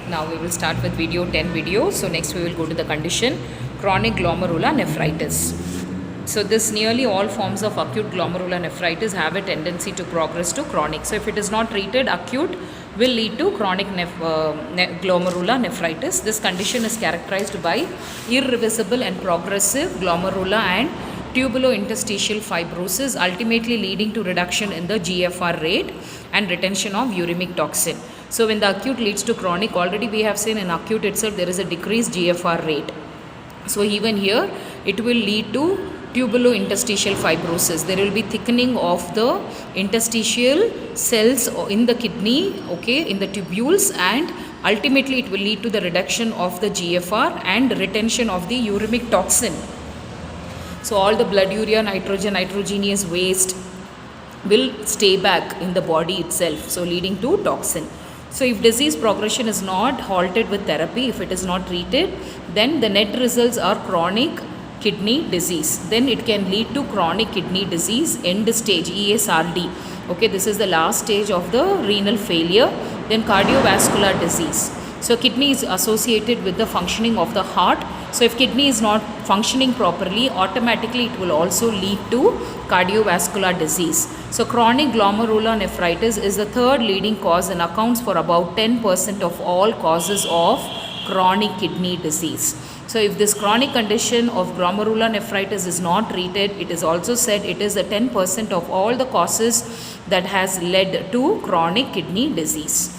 Now we will start with video 10 video. So next we will go to the condition chronic glomerular nephritis. So this nearly all forms of acute glomerular nephritis have a tendency to progress to chronic. So if it is not treated, acute will lead to chronic glomerular nephritis. This condition is characterized by irreversible and progressive glomerular and tubulointerstitial fibrosis, ultimately leading to reduction in the GFR rate and retention of uremic toxin. So when the acute leads to chronic, already we have seen in acute itself there is a decreased GFR rate. So even here it will lead to tubulointerstitial fibrosis. There will be thickening of the interstitial cells in the kidney, okay, in the tubules, and ultimately it will lead to the reduction of the GFR and retention of the uremic toxin. So all the blood urea, nitrogen, nitrogenous waste will stay back in the body itself, so leading to toxin. So if disease progression is not halted with therapy, if it is not treated, then the net results are chronic kidney disease. Then it can lead to chronic kidney disease, end stage, ESRD. Okay, this is the last stage of the renal failure. Then cardiovascular disease. So kidney is associated with the functioning of the heart. So if kidney is not functioning properly, automatically it will also lead to cardiovascular disease. So chronic glomerular nephritis is the third leading cause and accounts for about 10% of all causes of chronic kidney disease. So if this chronic condition of glomerular nephritis is not treated, it is also said it is the 10% of all the causes that has led to chronic kidney disease.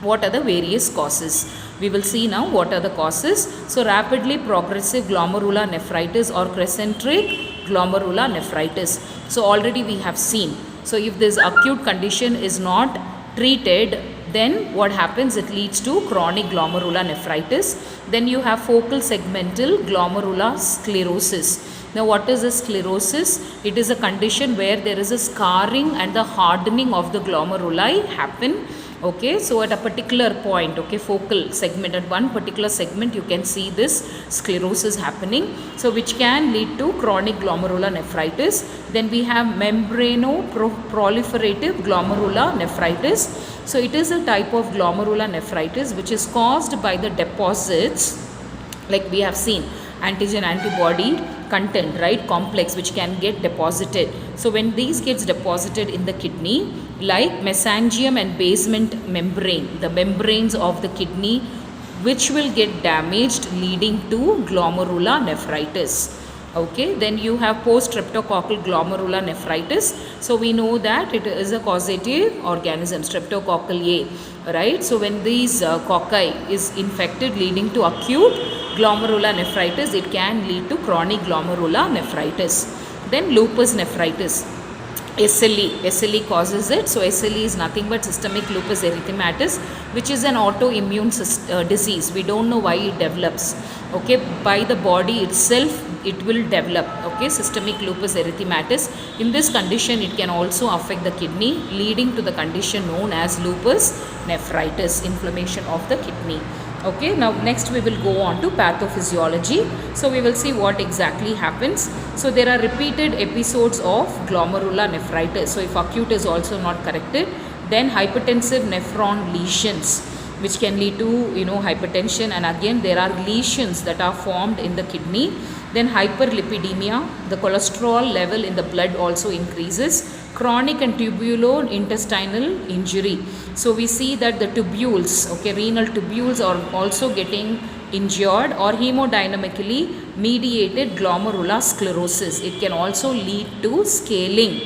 What are the various causes? We will see now what are the causes. So rapidly progressive glomerular nephritis or crescentric glomerular nephritis. So already we have seen. So if this acute condition is not treated, then what happens? It leads to chronic glomerular nephritis. Then you have focal segmental glomerulosclerosis. Now what is a sclerosis? It is a condition where there is a scarring and the hardening of the glomeruli happen. Okay, so at a particular point, okay, focal segment, at one particular segment you can see this sclerosis happening, so which can lead to chronic glomerular nephritis. Then we have proliferative glomerular nephritis. So it is a type of glomerular nephritis which is caused by the deposits, like we have seen, antigen antibody content, right, complex, which can get deposited. So when these gets deposited in the kidney, like mesangium and basement membrane, the membranes of the kidney, which will get damaged, leading to glomerular nephritis. Okay, then you have post-streptococcal glomerular nephritis. So we know that it is a causative organism, streptococcal A, right? So when these cocci is infected, leading to acute glomerular nephritis, it can lead to chronic glomerular nephritis. Then lupus nephritis, SLE causes it. So SLE is nothing but systemic lupus erythematosus, which is an autoimmune disease. We don't know why it develops. Okay, by the body itself it will develop. Okay, systemic lupus erythematosus. In this condition it can also affect the kidney, leading to the condition known as lupus nephritis, inflammation of the kidney. Okay, now next we will go on to pathophysiology. So we will see what exactly happens. So there are repeated episodes of glomerular nephritis. So if acute is also not corrected, then hypertensive nephron lesions, which can lead to, hypertension, and again there are lesions that are formed in the kidney. Then hyperlipidemia, the cholesterol level in the blood also increases. Chronic and tubulointestinal injury. So we see that the tubules, okay, renal tubules are also getting injured, or hemodynamically mediated glomerulosclerosis. It can also lead to scaling,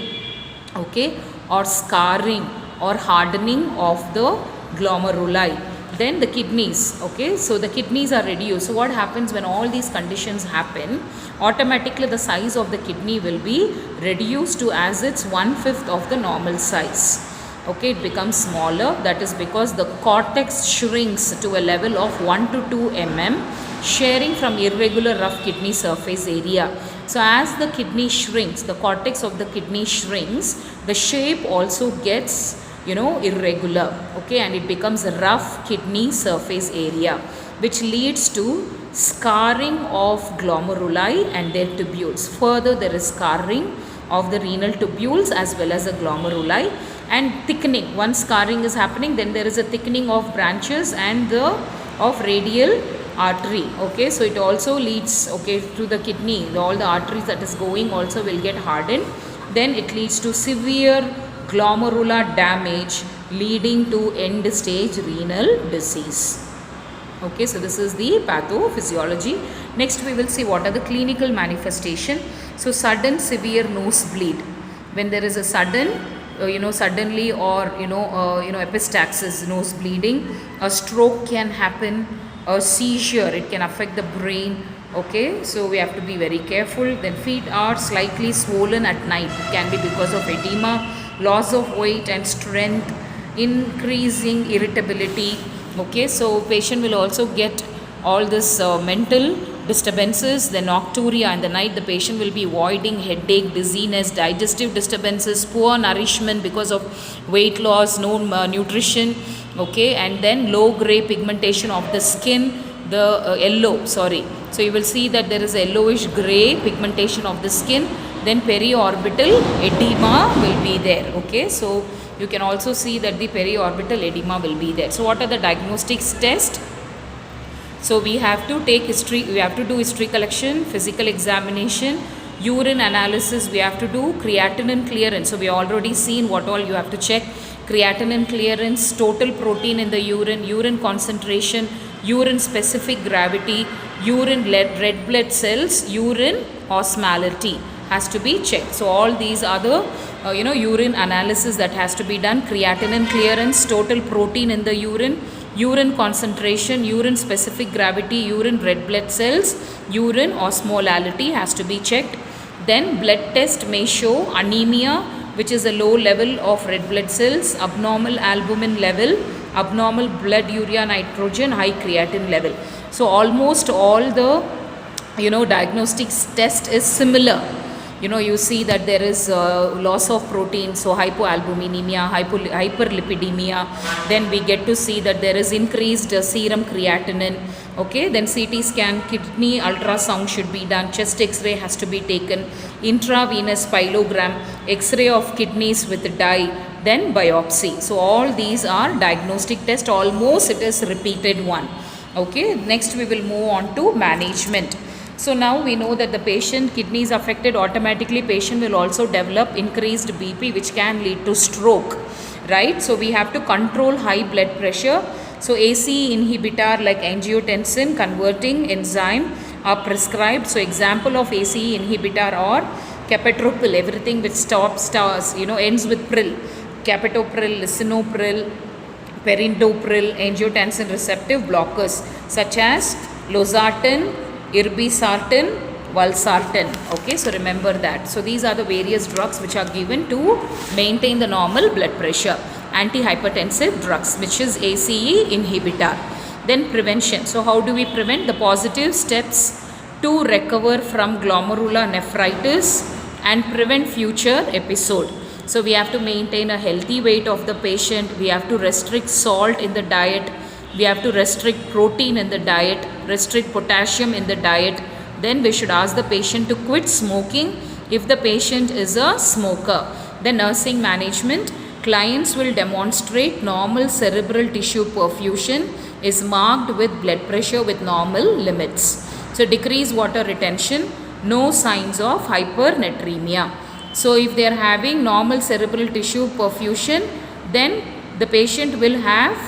okay, or scarring or hardening of the glomeruli. Then the kidneys, okay, so the kidneys are reduced. So what happens when all these conditions happen? Automatically the size of the kidney will be reduced to as its 1/5 of the normal size. Okay, it becomes smaller. That is because the cortex shrinks to a level of 1 to 2 mm, sharing from irregular rough kidney surface area. So as the kidney shrinks, the cortex of the kidney shrinks, the shape also gets irregular, okay, and it becomes a rough kidney surface area, which leads to scarring of glomeruli and their tubules. Further, there is scarring of the renal tubules as well as the glomeruli. and thickening. Once scarring is happening, then there is a thickening of branches and the of radial artery. Okay, so it also leads, okay, to the kidney. All the arteries that is going also will get hardened. Then it leads to severe glomerular damage, leading to end stage renal disease. Okay, so this is the pathophysiology. Next we will see what are the clinical manifestation. So sudden severe nosebleed, when there is a sudden suddenly, or epistaxis, nose bleeding. A stroke can happen, a seizure, it can affect the brain. Okay, so we have to be very careful. Then feet are slightly swollen at night, it can be because of edema, loss of weight and strength, increasing irritability. Okay, so patient will also get all this mental disturbances. Then nocturia, in the night the patient will be voiding, headache, dizziness, digestive disturbances, poor nourishment because of weight loss, no nutrition. Okay, and then low gray pigmentation of the skin, the yellow, sorry. So you will see that there is a yellowish gray pigmentation of the skin. Then periorbital edema will be there. Okay, so you can also see that the periorbital edema will be there. So what are the diagnostics test? So we have to take history, we have to do history collection, physical examination, urine analysis, we have to do creatinine clearance. So we already seen what all you have to check. Creatinine clearance, total protein in the urine, urine concentration, urine specific gravity, urine red blood cells, urine osmolality has to be checked. So all these are the urine analysis that has to be done. Creatinine clearance, total protein in the urine, urine concentration, urine specific gravity, urine red blood cells, urine osmolality has to be checked. Then blood test may show anemia, which is a low level of red blood cells, abnormal albumin level, abnormal blood urea nitrogen, high creatinine level. So almost all the diagnostics test is similar. You see that there is loss of protein, so hypoalbuminemia, hyperlipidemia. Then we get to see that there is increased serum creatinine. Okay, then CT scan, kidney ultrasound should be done, chest x-ray has to be taken, intravenous pyelogram, x-ray of kidneys with dye, then biopsy. So all these are diagnostic test, almost it is repeated one. Okay, next we will move on to management. So now we know that the patient kidney is affected, automatically patient will also develop increased BP, which can lead to stroke, right? So we have to control high blood pressure. So ACE inhibitor like angiotensin converting enzyme are prescribed. So example of ACE inhibitor or capetopril, everything which ends with pril, capetopril, lisinopril, perindopril, angiotensin receptive blockers such as losartan, irbesartan, valsartan. Okay, so remember that. So these are the various drugs which are given to maintain the normal blood pressure. Antihypertensive drugs, which is ACE inhibitor. Then prevention. So how do we prevent? The positive steps to recover from glomerular nephritis and prevent future episode. So we have to maintain a healthy weight of the patient. We have to restrict salt in the diet. We have to restrict protein in the diet, restrict potassium in the diet. Then we should ask the patient to quit smoking if the patient is a smoker. Then nursing management. Clients will demonstrate normal cerebral tissue perfusion is marked with blood pressure with normal limits. So decreased water retention, no signs of hypernatremia. So if they are having normal cerebral tissue perfusion, then the patient will have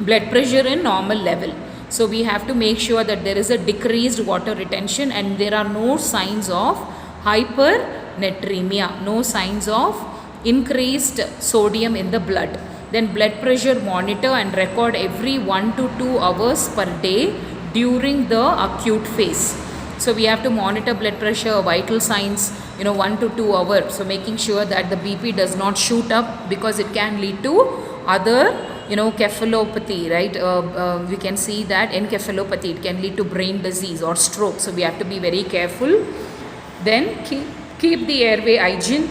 blood pressure in normal level. So we have to make sure that there is a decreased water retention and there are no signs of hypernatremia, no signs of increased sodium in the blood. Then blood pressure monitor and record every 1 to 2 hours per day during the acute phase. So we have to monitor blood pressure, vital signs, 1 to 2 hours. So making sure that the BP does not shoot up because it can lead to other encephalopathy, right? We can see that encephalopathy, it can lead to brain disease or stroke. So we have to be very careful. Then keep the airway hygiene,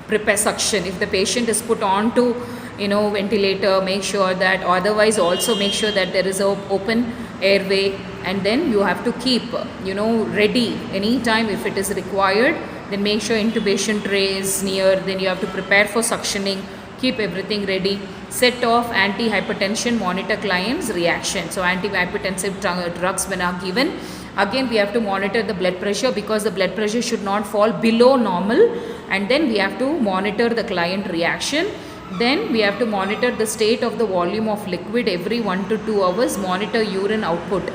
prepare suction. If the patient is put on to ventilator, make sure that, otherwise also make sure that there is a open airway. And then you have to keep ready anytime if it is required. then make sure intubation tray is near, then you have to prepare for suctioning, keep everything ready, set off anti-hypertension, monitor client's reaction. So anti-hypertensive drugs when are given, again we have to monitor the blood pressure, because the blood pressure should not fall below normal, and then we have to monitor the client reaction. Then we have to monitor the state of the volume of liquid every 1 to 2 hours, monitor urine output.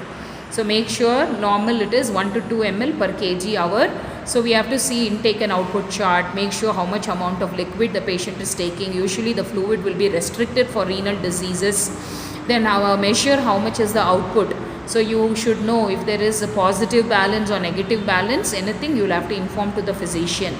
So make sure normal it is 1 to 2 ml per kg hour. So we have to see intake and output chart, make sure how much amount of liquid the patient is taking. Usually the fluid will be restricted for renal diseases. Then measure how much is the output. So you should know if there is a positive balance or negative balance, anything you will have to inform to the physician.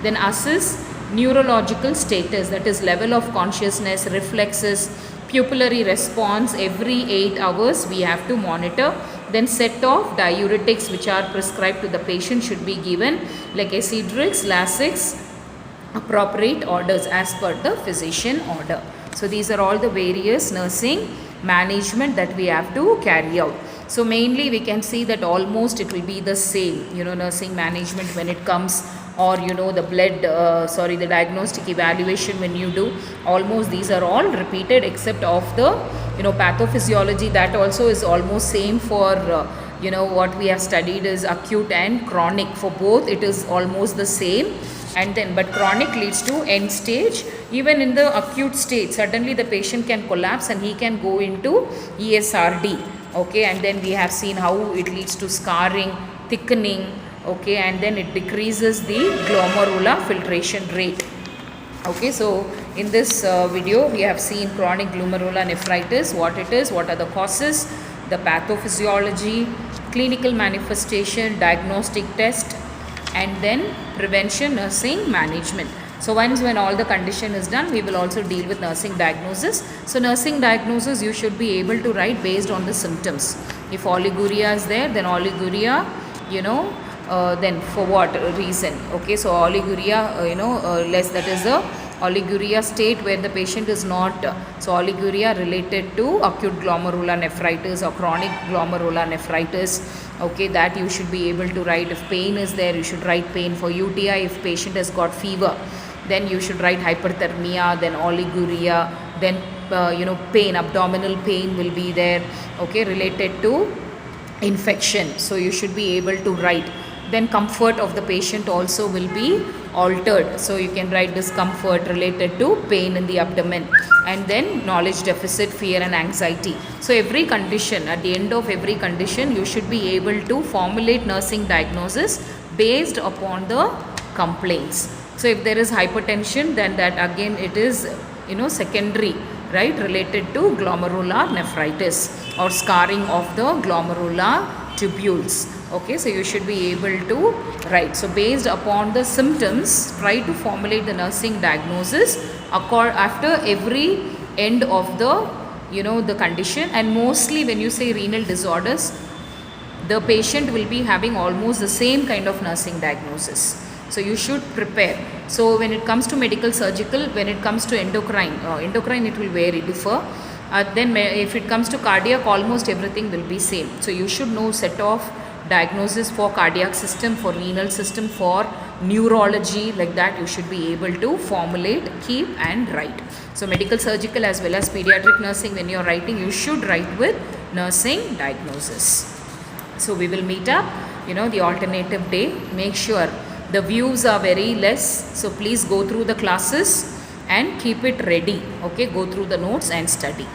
Then assess neurological status, that is level of consciousness, reflexes, pupillary response every 8 hours we have to monitor. Then set off diuretics which are prescribed to the patient should be given, like Acidrix, Lasix, appropriate orders as per the physician order. So these are all the various nursing management that we have to carry out. So mainly we can see that almost it will be the same, nursing management when it comes, or the blood, the diagnostic evaluation when you do, almost these are all repeated except of the, pathophysiology. That also is almost same for, what we have studied is acute and chronic. For both it is almost the same. And then, but chronic leads to end stage. Even in the acute stage, suddenly the patient can collapse and he can go into ESRD. Okay, and then we have seen how it leads to scarring, thickening. Okay, and then it decreases the glomerular filtration rate. Okay, so in this video we have seen chronic glomerular nephritis, what it is, what are the causes, the pathophysiology, clinical manifestation, diagnostic test, and then prevention, nursing management. So once when all the condition is done, we will also deal with nursing diagnosis. So nursing diagnosis you should be able to write based on the symptoms. If oliguria is there, then oliguria, then for what reason. Okay, so oliguria, less, that is a oliguria state where the patient is not, so oliguria related to acute glomerular nephritis or chronic glomerular nephritis. Okay, that you should be able to write. If pain is there, you should write pain. For UTI, if patient has got fever, then you should write hyperthermia, then oliguria, then pain, abdominal pain will be there, okay, related to infection. So you should be able to write. Then comfort of the patient also will be altered. So you can write discomfort related to pain in the abdomen. And then knowledge deficit, fear and anxiety. So every condition, at the end of every condition, you should be able to formulate nursing diagnosis based upon the complaints. So if there is hypertension, then that again it is secondary, right, related to glomerular nephritis or scarring of the glomerular tubules. Okay, so you should be able to write. So based upon the symptoms, try to formulate the nursing diagnosis after every end of the the condition. And mostly when you say renal disorders, the patient will be having almost the same kind of nursing diagnosis. So you should prepare. So when it comes to medical surgical, when it comes to endocrine it will vary, differ. Then if it comes to cardiac, almost everything will be same. So you should know set of diagnosis for cardiac system, for renal system, for neurology, like that you should be able to formulate, keep and write. So medical surgical as well as pediatric nursing, when you are writing, you should write with nursing diagnosis. So we will meet up the alternative day. Make sure the views are very less, so please go through the classes and keep it ready. Okay, go through the notes and study.